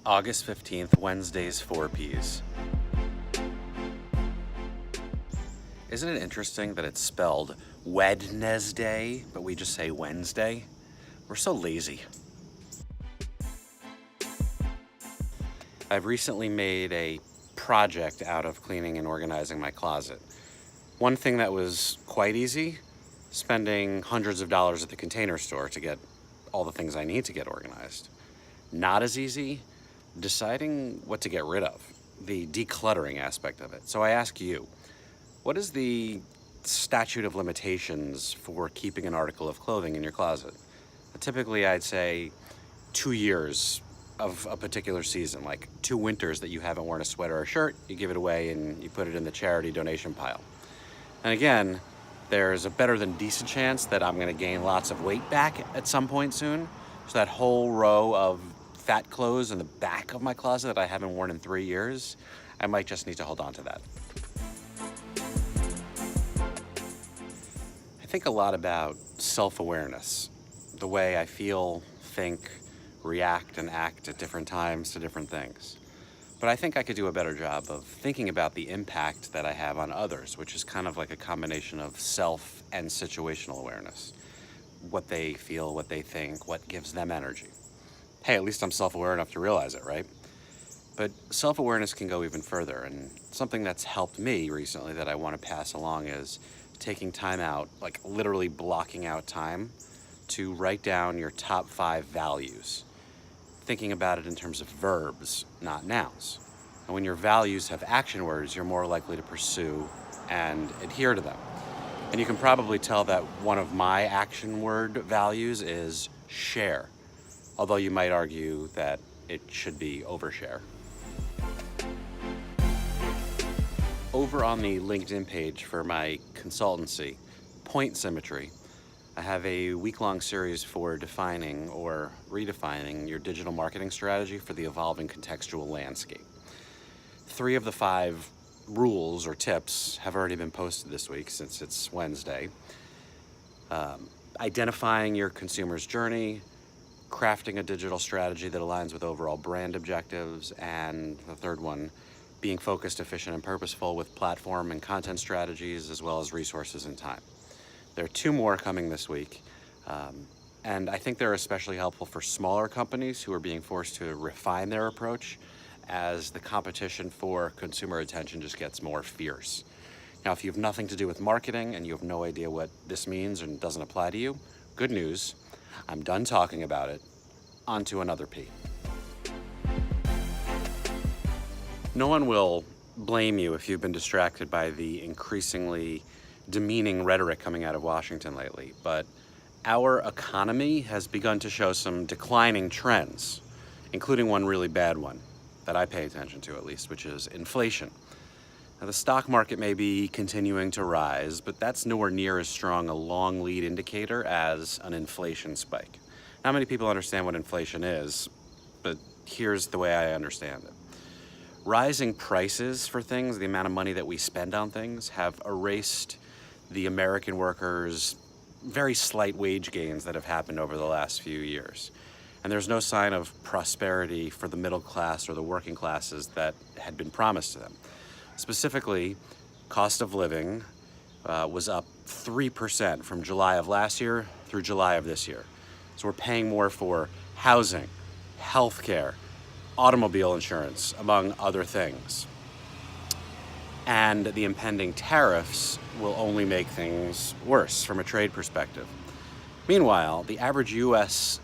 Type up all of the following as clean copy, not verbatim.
August 15th, Wednesday's 4Ps. Isn't it interesting that it's spelled Wednesday, but we just say Wednesday? We're so lazy. I've recently made a project out of cleaning and organizing my closet. One thing that was quite easy, spending hundreds of dollars at the Container Store to get all the things I need to get organized. Not as easy, deciding what to get rid of, the decluttering aspect of it. So I ask you, what is the statute of limitations for keeping an article of clothing in your closet? Typically, I'd say 2 years of a particular season, like 2 winters that you haven't worn a sweater or shirt, you give it away and you put it in the charity donation pile. And again, there's a better than decent chance that I'm gonna gain lots of weight back at some point soon. So that whole row of fat clothes in the back of my closet that I haven't worn in 3 years, I might just need to hold on to that. I think a lot about self-awareness, the way I feel, think, react, and act at different times to different things. But I think I could do a better job of thinking about the impact that I have on others, which is kind of like a combination of self and situational awareness. What they feel, what they think, what gives them energy. Hey, at least I'm self-aware enough to realize it, right? But self-awareness can go even further, and something that's helped me recently that I want to pass along is taking time out, like literally blocking out time to write down your top 5 values. Thinking about it in terms of verbs, not nouns. And when your values have action words, you're more likely to pursue and adhere to them. And you can probably tell that one of my action word values is share, although you might argue that it should be overshare. Over on the LinkedIn page for my consultancy, Point Symmetry, I have a week-long series for defining or redefining your digital marketing strategy for the evolving contextual landscape. 3 of the 5 rules or tips have already been posted this week since it's Wednesday. Identifying your consumer's journey, crafting a digital strategy that aligns with overall brand objectives, and the 3rd one, being focused, efficient, and purposeful with platform and content strategies as well as resources and time. There are 2 more coming this week, and I think they're especially helpful for smaller companies who are being forced to refine their approach as the competition for consumer attention just gets more fierce. Now, if you have nothing to do with marketing and you have no idea what this means and doesn't apply to you, good news, I'm done talking about it. On to another P. No one will blame you if you've been distracted by the increasingly demeaning rhetoric coming out of Washington lately, but our economy has begun to show some declining trends, including one really bad one that I pay attention to at least, which is inflation. Now, the stock market may be continuing to rise, but that's nowhere near as strong a long lead indicator as an inflation spike. Not many people understand what inflation is, but here's the way I understand it. Rising prices for things, the amount of money that we spend on things, have erased the American workers' very slight wage gains that have happened over the last few years. And there's no sign of prosperity for the middle class or the working classes that had been promised to them. Specifically, cost of living was up 3% from July of last year through July of this year. So we're paying more for housing, healthcare, automobile insurance, among other things. And the impending tariffs will only make things worse from a trade perspective. Meanwhile, the average U.S.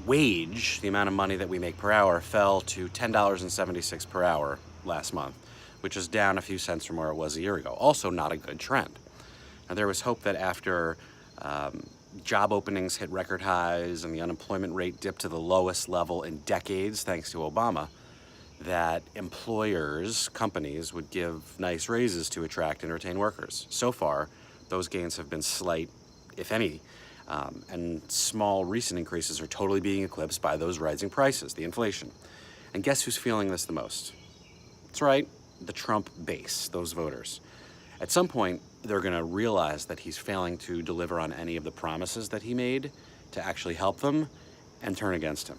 wage, the amount of money that we make per hour, fell to $10.76 per hour last month, which is down a few cents from where it was a year ago. Also not a good trend. Now, there was hope that after job openings hit record highs and the unemployment rate dipped to the lowest level in decades thanks to Obama, that employers, companies, would give nice raises to attract and retain workers. So far, those gains have been slight, if any, and small recent increases are totally being eclipsed by those rising prices, the inflation. And guess who's feeling this the most? That's right, the Trump base, those voters. At some point, they're going to realize that he's failing to deliver on any of the promises that he made to actually help them and turn against him.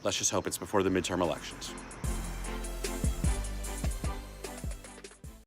Let's just hope it's before the midterm elections.